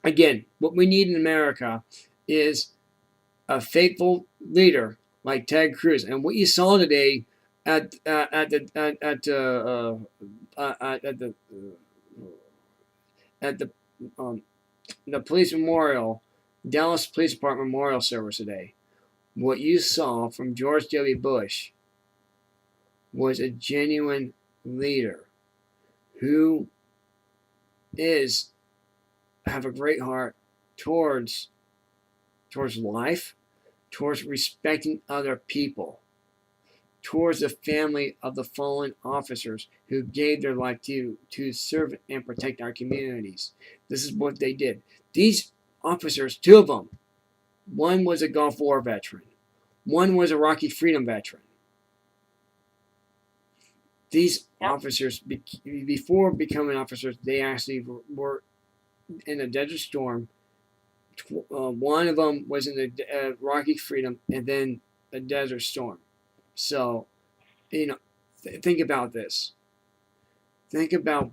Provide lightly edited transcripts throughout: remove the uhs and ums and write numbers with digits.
Again, what we need in America is a faithful leader like Ted Cruz. And what you saw today at the um, the police memorial, Dallas Police Department memorial service today, what you saw from George W. Bush was a genuine leader who have a great heart towards life, towards respecting other people, towards the family of the fallen officers who gave their life to serve and protect our communities. This is what they did. These officers, two of them, one was a Gulf War veteran, one was a Iraqi freedom veteran. These officers, before becoming officers, they actually were in a desert storm. One of them was in the Iraqi freedom, and then a desert storm. So, think about this. Think about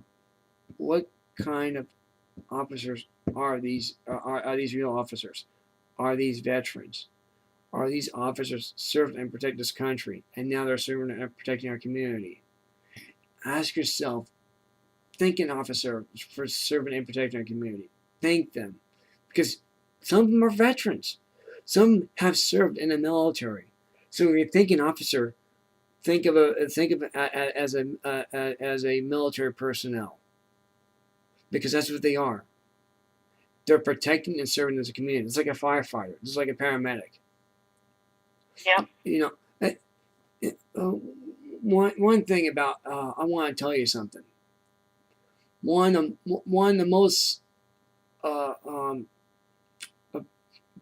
what kind of officers are these? Are these real officers? Are these veterans? Are these officers served and protect this country, and now they're serving and protecting our community? Ask yourself, thank an officer for serving and protecting our community. Thank them, because some of them are veterans. Some have served in the military. So when you think an officer, think of it as a military personnel, because that's what they are. They're protecting and serving as a community. It's like a firefighter. It's like a paramedic. Yeah. One thing about I want to tell you something. One of the most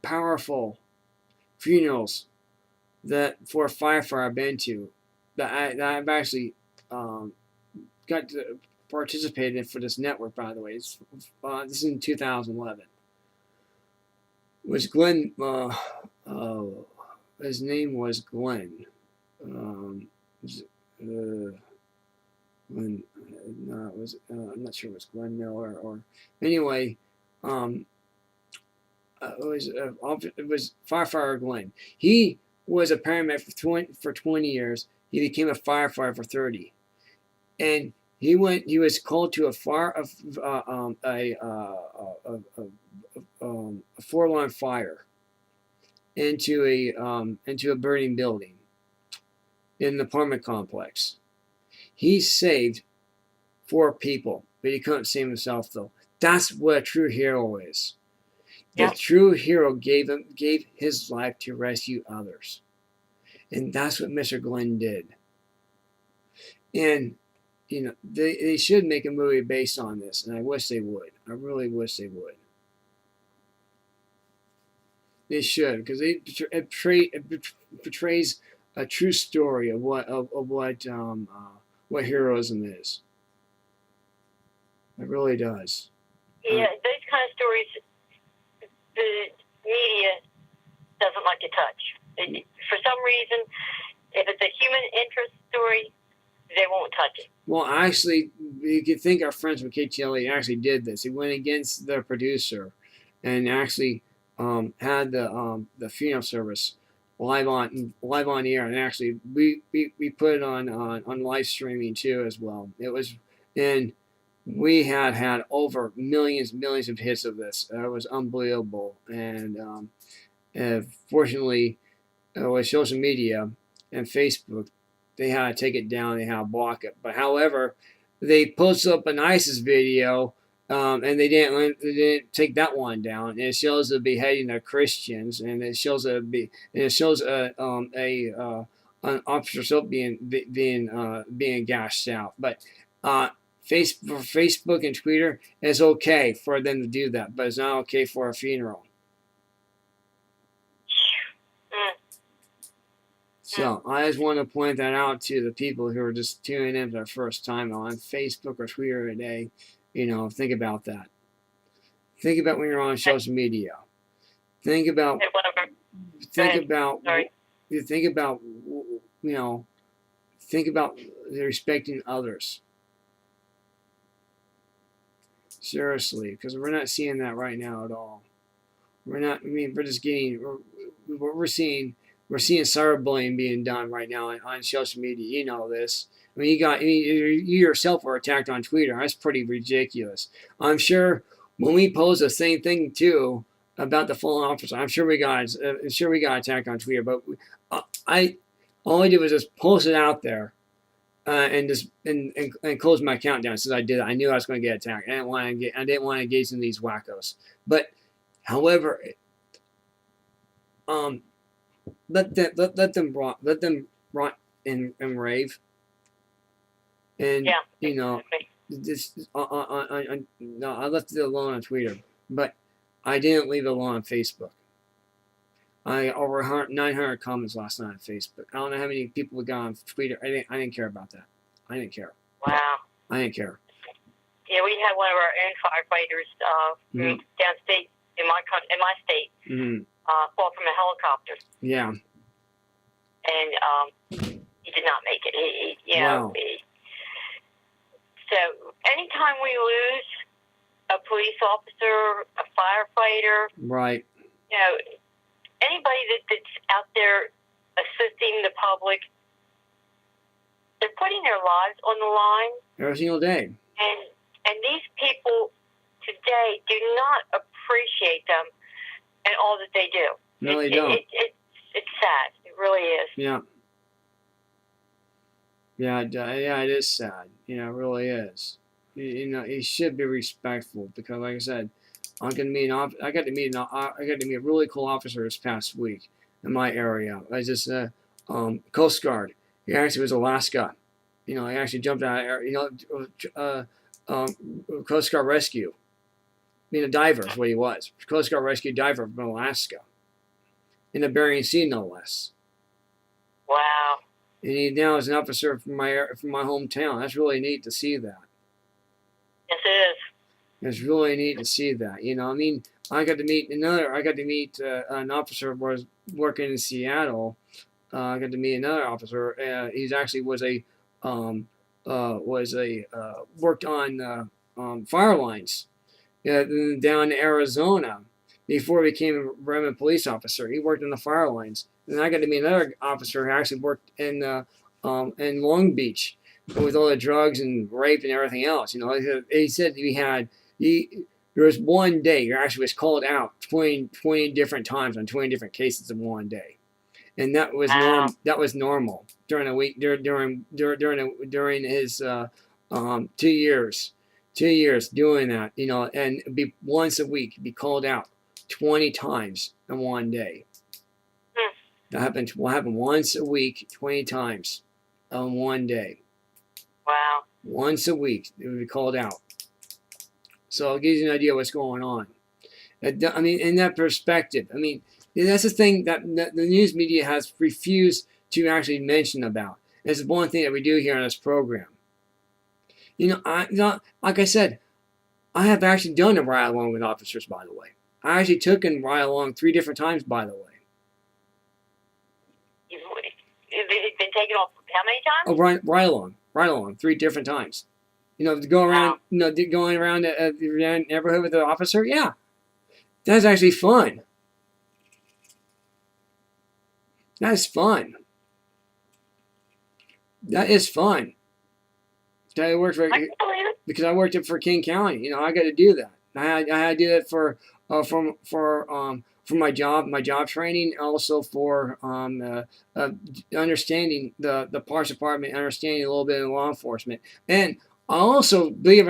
powerful funerals that for a firefighter I've been to, that I've actually got to participate in for this network. By the way, this is in 2011. Was Glenn? His name was Glenn. Glenn. No, it was. I'm not sure it was Glenn Miller or anyway. It was firefighter Glenn. He was a paramedic for 20 years. He became a firefighter for 30, and he was called to a 4-alarm fire into a burning building in an apartment complex. He saved 4 people, but he couldn't save himself though. That's what a true hero is. The true hero gave his life to rescue others. And that's what Mr. Glenn did. And, they should make a movie based on this, and I wish they would. I really wish they would. They should, because it portrays a true story of what heroism is. It really does. Yeah, those kind of stories the media doesn't like to touch. For some reason, if it's a human interest story, they won't touch it. Well, actually, you could think our friends from KTLA actually did this. He went against the producer and actually had the funeral service live on the air, and actually we put it on live streaming too as well. It was, and we had over millions of hits of this. It was unbelievable, and fortunately, with social media and Facebook, they had to take it down. They had to block it. But however, they posted up an ISIS video, and they didn't take that one down. And it shows the beheading of Christians, and it shows an officer still being gashed out. But Facebook and Twitter, it's okay for them to do that, but it's not okay for a funeral. So I just want to point that out to the people who are just tuning in for their first time on Facebook or Twitter today. Think about that. Think about when you're on social media. Think about respecting others. Seriously, because we're not seeing that right now at all. We're not. I mean, we're just getting. What we're seeing. We're seeing cyberbullying being done right now on social media. You know this. I mean, you yourself were attacked on Twitter. That's pretty ridiculous. I'm sure when we post the same thing too about the fallen officer, I'm sure we got attacked on Twitter. But I all I did was just post it out there and just and close my account down. Since I did it, I knew I was going to get attacked. I didn't want to engage in these wackos. But however, let them rot and rave, and Yeah. you know, this no, I left it alone on Twitter, but I didn't leave it alone on Facebook. I over 900 comments last night on Facebook. I don't know how many people we got on Twitter. I didn't care about that. I didn't care. Wow. I didn't care. Yeah, we had one of our own firefighters downstate in my state fall from a helicopter. Yeah. And he did not make it. Wow. So anytime we lose a police officer, a firefighter, right? You know, anybody that's out there assisting the public, they're putting their lives on the line every single day. And these people today do not appreciate them and all that they do. No, they don't. It's sad. It really is. Yeah. Yeah, it is sad. You know, it really is. You know, you should be respectful because, like I said, I got to meet a really cool officer this past week in my area. I just Coast Guard. He actually was Alaska. You know, he actually jumped out of air. You know, Coast Guard rescue. I mean, a diver is what he was. Coast Guard rescue diver from Alaska, in the Bering Sea, no less. Wow. And he now is an officer from my hometown. That's really neat to see that. Yes, it is. It's really neat to see that. You know, I mean, I got to meet an officer who was working in Seattle. I got to meet another officer. He's actually worked on fire lines down in Arizona before he became a Bremen police officer. He worked on the fire lines. And I got to meet another officer who actually worked in Long Beach with all the drugs and rape and everything else. You know, he said there was one day he actually was called out 20 different times on 20 different cases in one day, and that was normal during a week during his 2 years doing that. You know, and be once a week be called out 20 times in one day. That will happen once a week, 20 times on one day. Wow. Once a week, it would be called out. So it gives you an idea of what's going on. I mean, in that perspective, I mean, that's the thing that the news media has refused to actually mention about. It's one thing that we do here on this program. You know, like I said, I have actually done a ride along with officers, by the way. I actually took a ride along 3 different times, by the way. You've been taken off how many times? Oh, ride along 3 different times. You know, to go around, going around the neighborhood with the officer. Yeah, that's actually fun. That's fun. That is fun. I worked for because I worked for King County. You know, I got to do that. I had to do that for my job training, also for understanding the parts department, understanding a little bit of law enforcement, and I also, believe it or